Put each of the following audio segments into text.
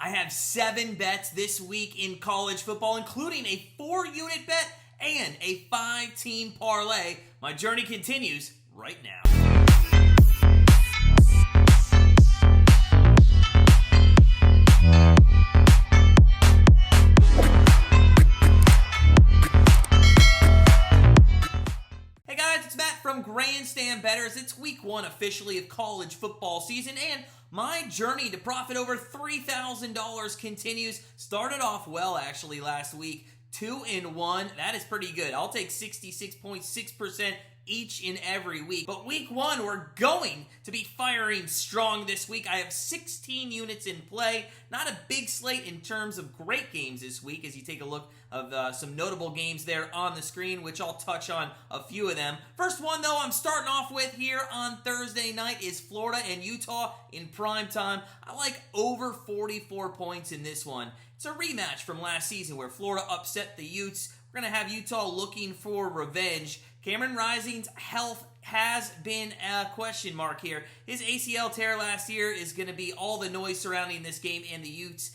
I have 7 bets this week in college football, including a 4-unit bet and a 5-team parlay. My journey continues right now. Hey guys, it's Matt from Grandstand Bettors. It's week 1 officially of college football season, and my journey to profit over $3,000 continues. Started off well actually last week. 2-1, that is pretty good. I'll take 66.6% each and every week. But week 1, we're going to be firing strong this week. I have 16 units in play. Not a big slate in terms of great games this week as you take a look of some notable games there on the screen, which I'll touch on a few of them. First one, though, I'm starting off with here on Thursday night is Florida and Utah in prime time. I like over 44 points in this one. It's a rematch from last season where Florida upset the Utes. We're going to have Utah looking for revenge. Cameron Rising's health has been a question mark here. His ACL tear last year is going to be all the noise surrounding this game and the Utes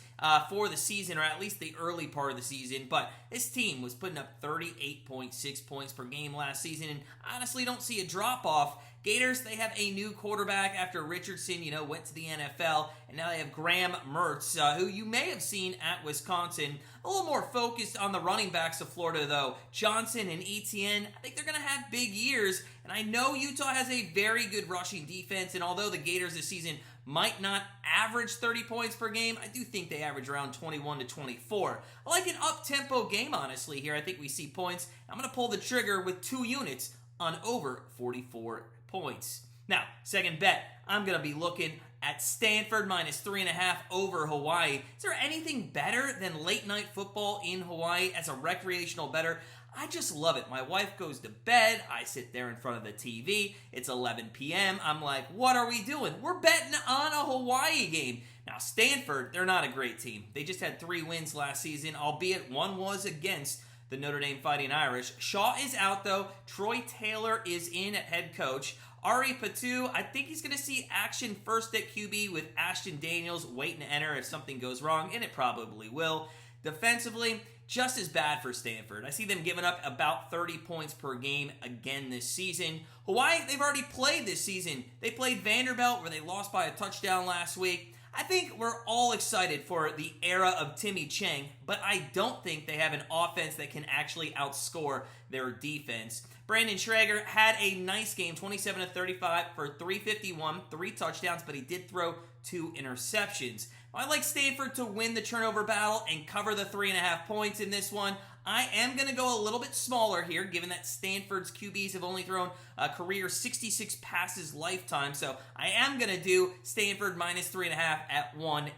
for the season, or at least the early part of the season. But this team was putting up 38.6 points per game last season, and honestly don't see a drop-off. Gators, they have a new quarterback after Richardson, went to the NFL, and now they have Graham Mertz, who you may have seen at Wisconsin. A little more focused on the running backs of Florida, though. Johnson and Etienne, I think they're going to have big years, and I know Utah has a very good rushing defense, and although the Gators this season might not average 30 points per game, I do think they average around 21 to 24. I like an up-tempo game, honestly, here. I think we see points. I'm going to pull the trigger with 2 units on over 44 points. Now, second bet, I'm going to be looking at Stanford minus 3.5 over Hawaii. Is there anything better than late night football in Hawaii as a recreational bettor? I just love it. My wife goes to bed. I sit there in front of the TV. It's 11 p.m. I'm like, what are we doing? We're betting on a Hawaii game. Now, Stanford, they're not a great team. They just had 3 wins last season, albeit one was against the Notre Dame Fighting Irish. Shaw is out, though. Troy Taylor is in at head coach. Ari Patu, I think he's going to see action first at QB with Ashton Daniels waiting to enter if something goes wrong, and it probably will. Defensively, just as bad for Stanford. I see them giving up about 30 points per game again this season. Hawaii, they've already played this season. They played Vanderbilt where they lost by a touchdown last week. I think we're all excited for the era of Timmy Chang, but I don't think they have an offense that can actually outscore their defense. Brandon Schrager had a nice game, 27-35 for 351, 3 touchdowns, but he did throw 2 interceptions. I like Stanford to win the turnover battle and cover the 3.5 points in this one. I am going to go a little bit smaller here, given that Stanford's QBs have only thrown a career 66 passes lifetime. So I am going to do Stanford minus 3.5 at 1.5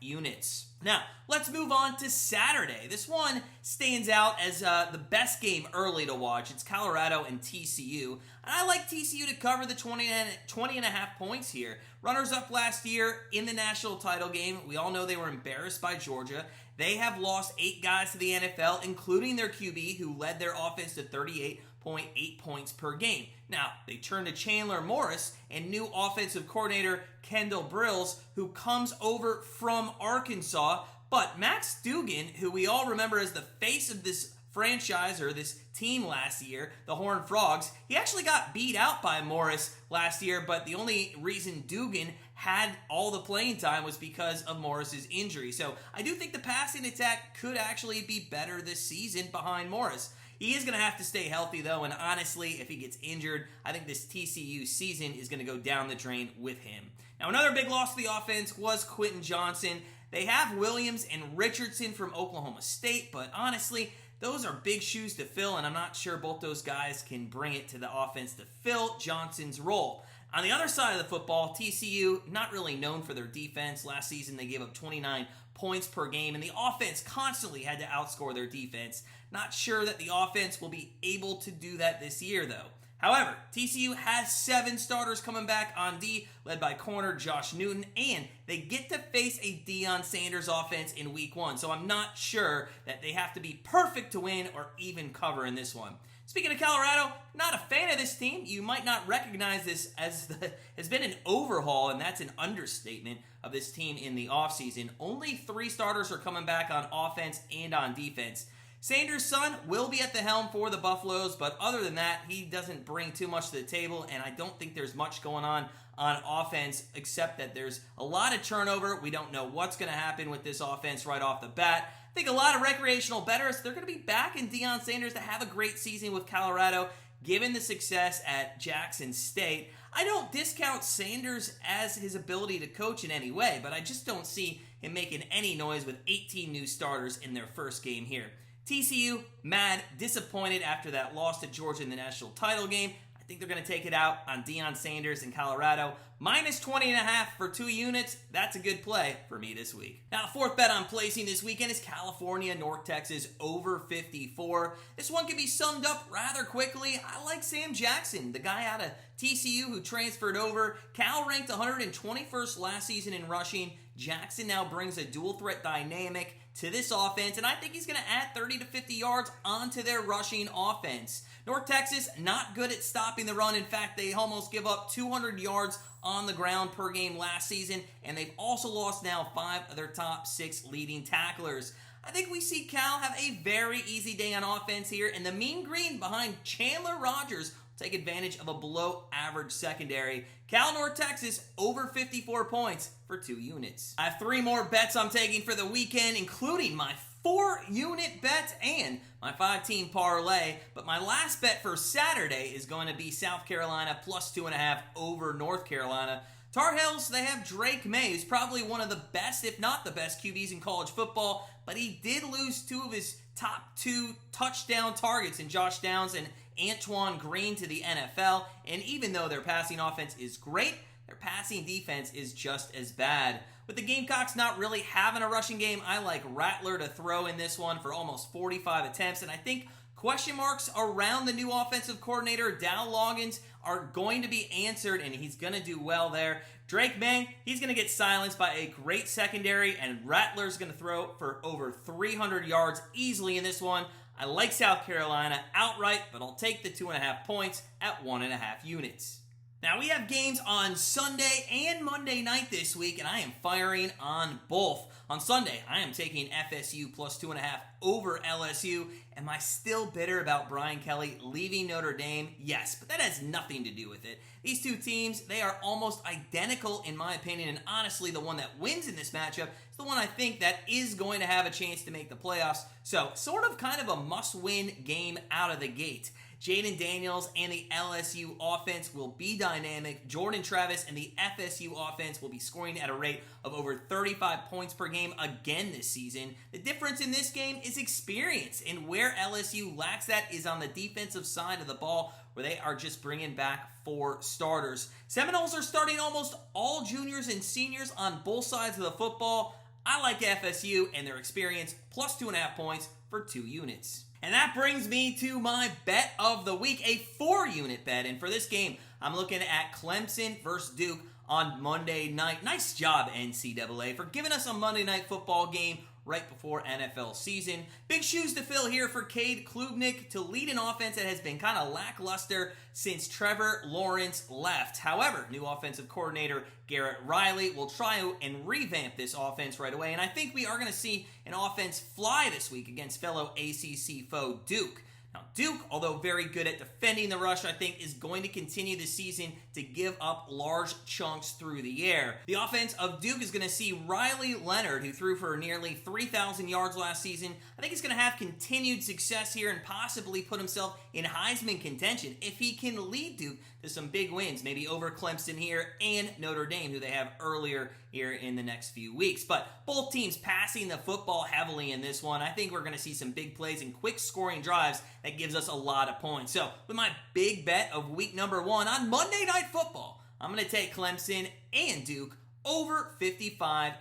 units. Now, let's move on to Saturday. This one stands out as the best game early to watch. It's Colorado and TCU. And I like TCU to cover the 20.5 points here. Runners-up last year in the national title game. We all know they were embarrassed by Georgia. They have lost 8 guys to the NFL, including their QB, who led their offense to 38.8 points per game. Now, they turned to Chandler Morris and new offensive coordinator Kendall Brills, who comes over from Arkansas. But Max Duggan, who we all remember as the face of this franchise or this team last year, the Horned Frogs, he actually got beat out by Morris last year, but the only reason Duggan had all the playing time was because of Morris's injury. So I do think the passing attack could actually be better this season behind Morris. He is going to have to stay healthy, though, and honestly, if he gets injured, I think this TCU season is going to go down the drain with him. Now, another big loss to the offense was Quentin Johnson. They have Williams and Richardson from Oklahoma State, but honestly, those are big shoes to fill, and I'm not sure both those guys can bring it to the offense to fill Johnson's role. On the other side of the football, TCU, not really known for their defense. Last season, they gave up 29 points per game, and the offense constantly had to outscore their defense. Not sure that the offense will be able to do that this year, though. However, TCU has 7 starters coming back on D, led by corner Josh Newton, and they get to face a Deion Sanders offense in week 1, so I'm not sure that they have to be perfect to win or even cover in this one. Speaking of Colorado, not a fan of this team. You might not recognize this as has been an overhaul, and that's an understatement of this team in the offseason. Only 3 starters are coming back on offense and on defense. Sanders' son will be at the helm for the Buffaloes, but other than that, he doesn't bring too much to the table, and I don't think there's much going on offense, except that there's a lot of turnover. We don't know what's going to happen with this offense right off the bat. I think a lot of recreational bettors, they're going to be back in Deion Sanders to have a great season with Colorado, given the success at Jackson State. I don't discount Sanders as his ability to coach in any way, but I just don't see him making any noise with 18 new starters in their first game here. TCU, mad, disappointed after that loss to Georgia in the national title game. I think they're going to take it out on Deion Sanders in Colorado. Minus 20.5 for 2 units. That's a good play for me this week. Now, the fourth bet I'm placing this weekend is California, North Texas, over 54. This one can be summed up rather quickly. I like Sam Jackson, the guy out of TCU who transferred over. Cal ranked 121st last season in rushing. Jackson now brings a dual threat dynamic to this offense, and I think he's going to add 30 to 50 yards onto their rushing offense. North Texas, not good at stopping the run. In fact, they almost give up 200 yards on the ground per game last season, and they've also lost now 5 of their top 6 leading tacklers. I think we see Cal have a very easy day on offense here, and the mean green behind Chandler Rogers will take advantage of a below-average secondary. Cal, North Texas, over 54 points for 2 units. I have 3 more bets I'm taking for the weekend, including my 4-unit bet and my 5-team parlay. But my last bet for Saturday is going to be South Carolina plus 2.5 over North Carolina. Tar Heels, they have Drake May, who's probably one of the best, if not the best, QBs in college football. But he did lose 2 of his top 2 touchdown targets in Josh Downs and Antoine Green to the NFL. And even though their passing offense is great, their passing defense is just as bad. With the Gamecocks not really having a rushing game, I like Rattler to throw in this one for almost 45 attempts. And I think question marks around the new offensive coordinator, Dow Loggins, are going to be answered, and he's going to do well there. Drake May, he's going to get silenced by a great secondary, and Rattler's going to throw for over 300 yards easily in this one. I like South Carolina outright, but I'll take the 2.5 points at 1.5 units. Now, we have games on Sunday and Monday night this week, and I am firing on both. On Sunday, I am taking FSU plus 2.5 over LSU. Am I still bitter about Brian Kelly leaving Notre Dame? Yes, but that has nothing to do with it. These 2 teams, they are almost identical in my opinion, and honestly, the one that wins in this matchup is the one I think that is going to have a chance to make the playoffs. So, sort of kind of a must-win game out of the gate. Jaden Daniels and the LSU offense will be dynamic. Jordan Travis and the FSU offense will be scoring at a rate of over 35 points per game again this season. The difference in this game is experience, and where LSU lacks that is on the defensive side of the ball, where they are just bringing back 4 starters. Seminoles are starting almost all juniors and seniors on both sides of the football. I like FSU and their experience plus 2.5 points for 2 units. And that brings me to my bet of the week, a 4-unit bet. And for this game, I'm looking at Clemson versus Duke on Monday night. Nice job, NCAA, for giving us a Monday night football game right before NFL season. Big shoes to fill here for Cade Klubnik to lead an offense that has been kind of lackluster since Trevor Lawrence left. However, new offensive coordinator Garrett Riley will try and revamp this offense right away, and I think we are going to see an offense fly this week against fellow ACC foe Duke. Now, Duke, although very good at defending the rush, I think is going to continue this season to give up large chunks through the air. The offense of Duke is going to see Riley Leonard, who threw for nearly 3,000 yards last season. I think he's going to have continued success here and possibly put himself in Heisman contention if he can lead Duke to some big wins, maybe over Clemson here and Notre Dame, who they have earlier here in the next few weeks. But both teams passing the football heavily in this one. I think we're going to see some big plays and quick scoring drives that gives us a lot of points. So with my big bet of week number 1 on Monday Night Football, I'm going to take Clemson and Duke over 55.5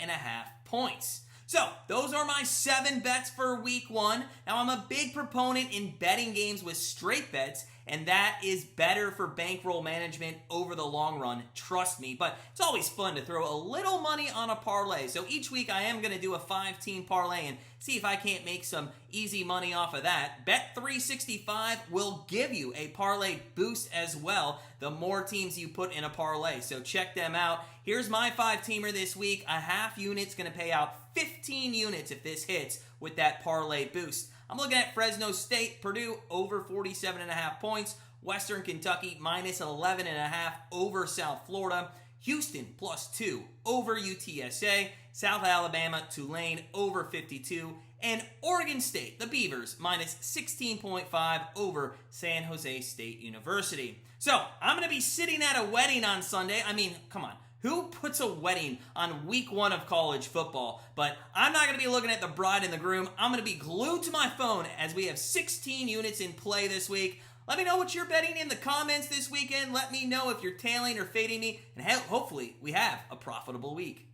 points. So those are my 7 bets for week 1. Now, I'm a big proponent in betting games with straight bets, and that is better for bankroll management over the long run, trust me. But it's always fun to throw a little money on a parlay. So each week I am going to do a 5-team parlay and see if I can't make some easy money off of that. Bet365 will give you a parlay boost as well, the more teams you put in a parlay. So check them out. Here's my 5-teamer this week. A half unit's going to pay out 15 units if this hits with that parlay boost. I'm looking at Fresno State, Purdue over 47.5 points, Western Kentucky minus 11.5 over South Florida, Houston +2 over UTSA, South Alabama, Tulane over 52, and Oregon State, the Beavers, minus 16.5 over San Jose State University. So, I'm going to be sitting at a wedding on Sunday. I mean, come on. Who puts a wedding on week 1 of college football? But I'm not going to be looking at the bride and the groom. I'm going to be glued to my phone as we have 16 units in play this week. Let me know what you're betting in the comments this weekend. Let me know if you're tailing or fading me. And hopefully we have a profitable week.